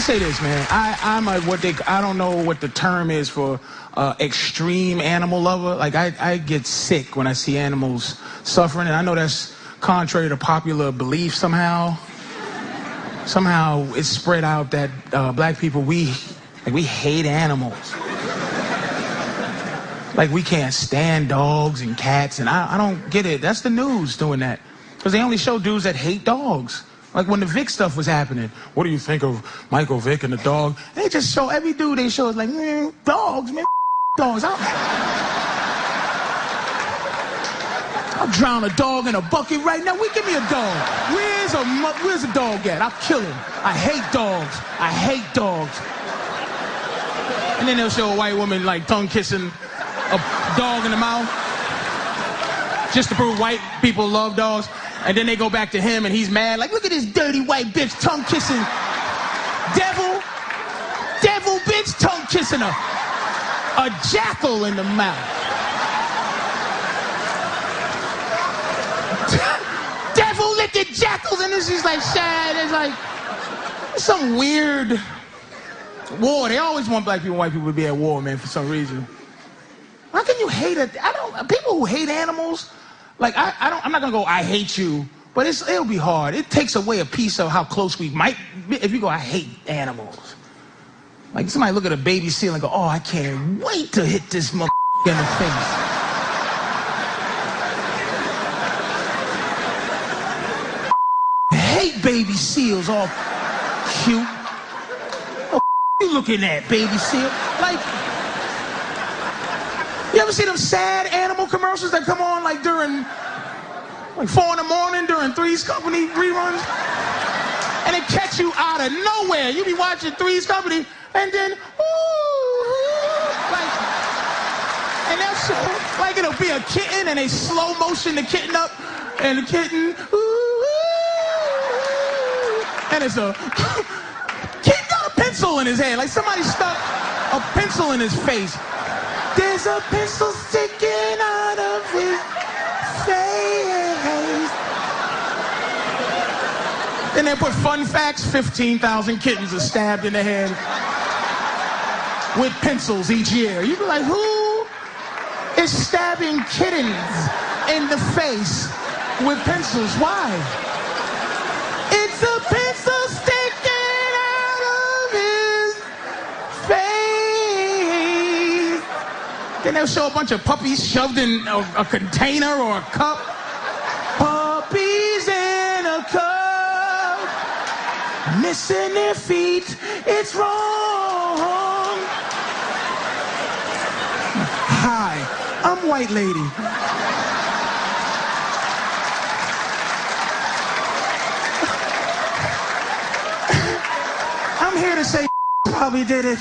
say this, man. I don't know what the term is for extreme animal lover. Like, I get sick when I see animals suffering, and I know that's contrary to popular belief somehow. Somehow it's spread out that black people, we hate animals. Like, we can't stand dogs and cats, and I don't get it. That's the news doing that. Because they only show dudes that hate dogs. Like when the Vic stuff was happening, what do you think of Michael Vick and the dog? They just show, every dude they show is like, man, dogs, man, dogs. I'll drown a dog in a bucket right now. Give me a dog. Where's a dog at? I'll kill him. I hate dogs. I hate dogs. And then they'll show a white woman like tongue kissing a dog in the mouth just to prove white people love dogs. And then they go back to him and he's mad, like, look at this dirty white bitch tongue kissing. Devil bitch tongue kissing a jackal in the mouth. Devil licking jackals, and then she's like sad. It's like some weird war. They always want black people and white people to be at war, man, for some reason. How can you hate it? People who hate animals, like, I'm not gonna go, I hate you, but it'll be hard. It takes away a piece of how close we might be if you go, I hate animals. Like, somebody look at a baby seal and go, oh, I can't wait to hit this mother in the face. I hate baby seals, all cute. What you looking at, baby seal? Like, you ever see them sad animal commercials that come on like during like 4 in the morning during Three's Company reruns? And it catch you out of nowhere. You be watching Three's Company and then, like, and they'll show, like, it'll be a kitten and they slow motion the kitten up and the kitten, and it's a kid got a pencil in his hand, like somebody stuck a pencil in his face. There's a pencil sticking out of his face. Then they put fun facts, 15,000 kittens are stabbed in the head with pencils each year. You'd be like, who is stabbing kittens in the face with pencils? Why? It's a pencil sticking out of his face. Then they'll show a bunch of puppies shoved in a container or a cup. Puppies in a cup, missing their feet, it's wrong. Hi, I'm White Lady. I'm here to say probably did it.